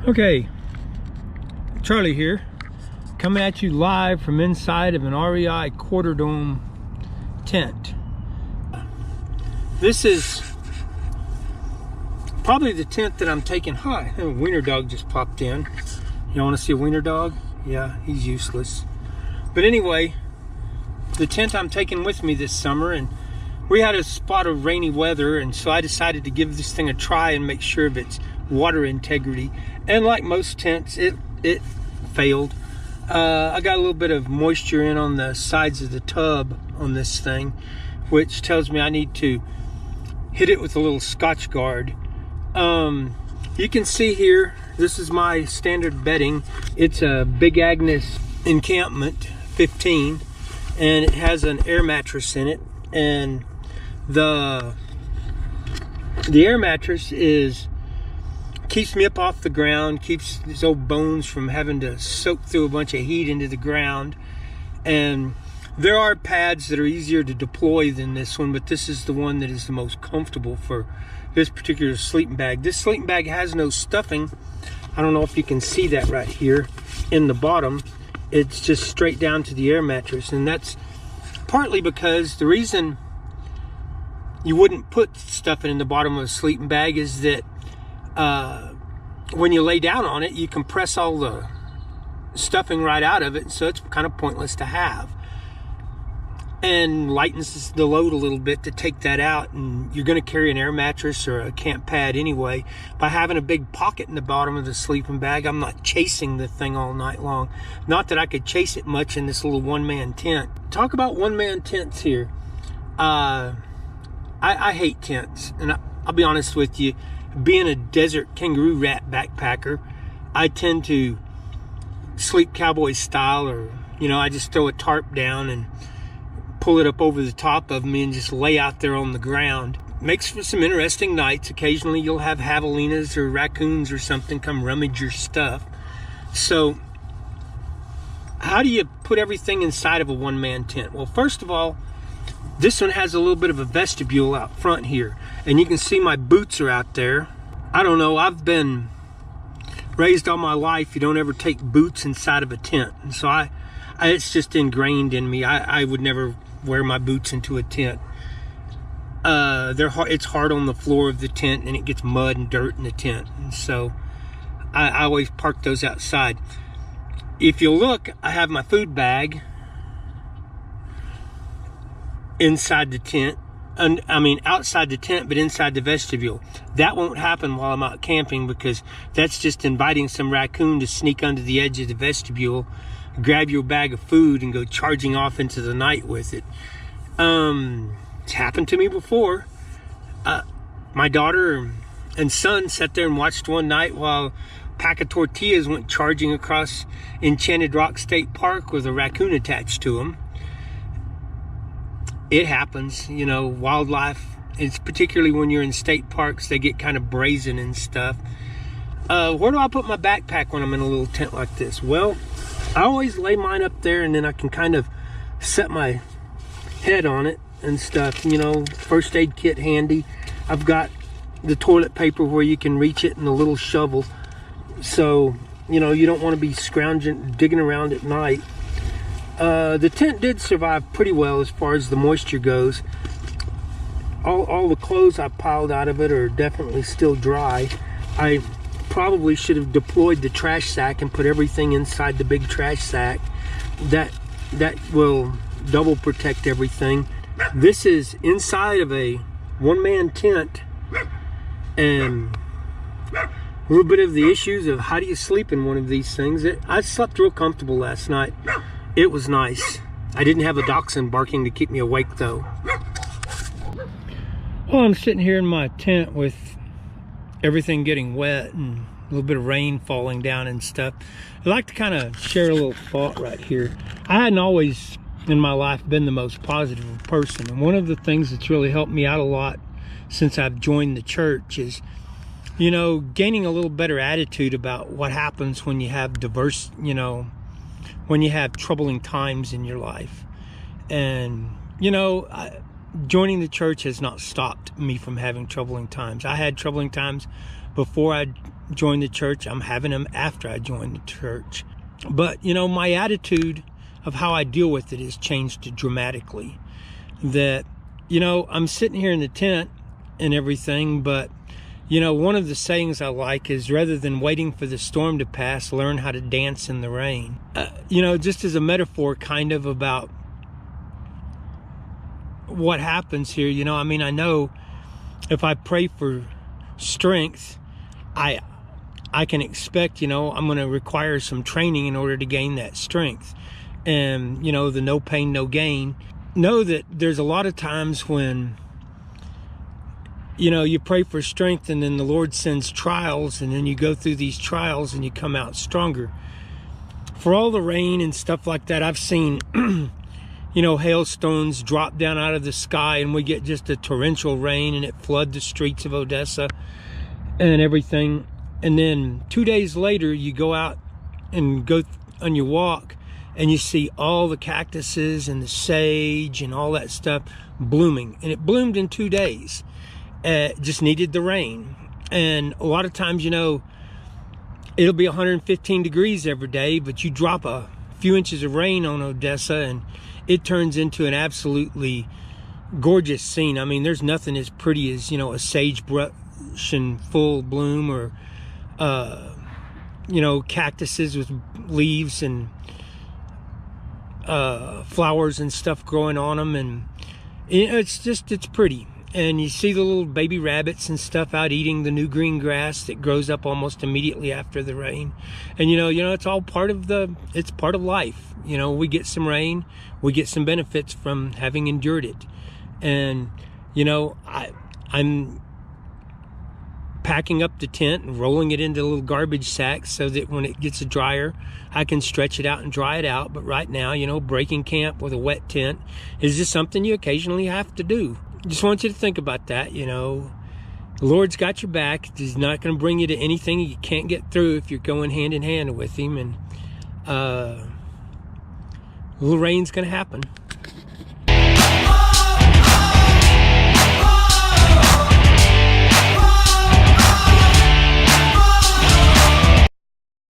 Okay, Charlie here, coming at you live from inside of an REI quarter dome tent. This is probably the tent that I'm taking. Hi, a wiener dog just popped in. You want to see a wiener dog? Yeah, he's useless. But anyway, the tent I'm taking with me this summer, and we had a spot of rainy weather, and so I decided to give this thing a try and make sure of its water integrity. And like most tents, it failed. I got a little bit of moisture in on the sides of the tub on this thing, which tells me I need to hit it with a little Scotch Guard. You can see here, this is my standard bedding. It's a Big Agnes Encampment 15, and it has an air mattress in it. And the air mattress keeps me up off the ground, keeps these old bones from having to soak through a bunch of heat into the ground. And there are pads that are easier to deploy than this one, but this is the one that is the most comfortable for this particular sleeping bag. This sleeping bag has no stuffing. I don't know if you can see that right here in the bottom. It's just straight down to the air mattress, and that's partly because the reason you wouldn't put stuffing in the bottom of a sleeping bag is that when you lay down on it, you compress all the stuffing right out of it, so it's kind of pointless to have, and lightens the load a little bit to take that out. And you're going to carry an air mattress or a camp pad anyway. By having a big pocket in the bottom of the sleeping bag, I'm not chasing the thing all night long. Not that I could chase it much in this little one-man tent. Talk about one-man tents here. I hate tents, and I'll be honest with you. Being a desert kangaroo rat backpacker, I tend to sleep cowboy style, or I just throw a tarp down and pull it up over the top of me and just lay out there on the ground. Makes for some interesting nights. Occasionally you'll have javelinas or raccoons or something come rummage your stuff. So how do you put everything inside of a one-man tent? Well, first of all, this one has a little bit of a vestibule out front here, and you can see my boots are out there. I don't know, I've been raised all my life, you don't ever take boots inside of a tent. And so it's just ingrained in me. I would never wear my boots into a tent. It's hard on the floor of the tent, and it gets mud and dirt in the tent. And so I always park those outside. If you look, I have my food bag inside the tent. I mean outside the tent, but inside the vestibule. That won't happen while I'm out camping, because that's just inviting some raccoon to sneak under the edge of the vestibule, grab your bag of food, and go charging off into the night with it. It's happened to me before. My daughter and son sat there and watched one night while a pack of tortillas went charging across Enchanted Rock State Park with a raccoon attached to them. It happens, wildlife. It's particularly when you're in state parks, they get kind of brazen and stuff. Where do I put my backpack when I'm in a little tent like this? Well, I always lay mine up there, and then I can kind of set my head on it and stuff. First aid kit handy. I've got the toilet paper where you can reach it, and a little shovel. So, you don't want to be digging around at night. The tent did survive pretty well as far as the moisture goes. All the clothes I piled out of it are definitely still dry. I probably should have deployed the trash sack and put everything inside the big trash sack. That will double protect everything. This is inside of a one-man tent, and a little bit of the issues of how do you sleep in one of these things. I slept real comfortable last night. It was nice. I didn't have a dachshund barking to keep me awake, though. Well, I'm sitting here in my tent with everything getting wet and a little bit of rain falling down and stuff. I'd like to kind of share a little thought right here. I hadn't always in my life been the most positive person, and one of the things that's really helped me out a lot since I've joined the church is, gaining a little better attitude about what happens when you have when you have troubling times in your life. And joining the church has not stopped me from having troubling times. I had troubling times before I joined the church. I'm having them after I joined the church. But, you know, my attitude of how I deal with it has changed dramatically. That, you know, I'm sitting here in the tent and everything, but, you know, one of the sayings I like is, rather than waiting for the storm to pass, learn how to dance in the rain. You know, just as a metaphor kind of about what happens here. You know, I mean, I know if I pray for strength, I can expect, you know, I'm going to require some training in order to gain that strength. And, you know, the no pain, no gain. Know that there's a lot of times when, you know, you pray for strength and then the Lord sends trials, and then you go through these trials and you come out stronger. For all the rain and stuff like that, I've seen, you know, hailstones drop down out of the sky, and we get just a torrential rain, and it flood the streets of Odessa and everything. And then 2 days later, you go out and go on your walk, and you see all the cactuses and the sage and all that stuff blooming. And it bloomed in 2 days. Just needed the rain. And a lot of times, you know, it'll be 115 degrees every day, but you drop a few inches of rain on Odessa and it turns into an absolutely gorgeous scene. I mean, there's nothing as pretty as, you know, a sagebrush in full bloom, or you know, cactuses with leaves and flowers and stuff growing on them. And it's pretty. And you see the little baby rabbits and stuff out eating the new green grass that grows up almost immediately after the rain. And you know, it's all part of it's part of life. You know, we get some rain, we get some benefits from having endured it. And you know, I'm packing up the tent and rolling it into little garbage sacks so that when it gets drier, I can stretch it out and dry it out. But right now, you know, breaking camp with a wet tent is just something you occasionally have to do. Just want you to think about that. You know, the Lord's got your back. He's not going to bring you to anything you can't get through if you're going hand in hand with him. And a little rain's going to happen.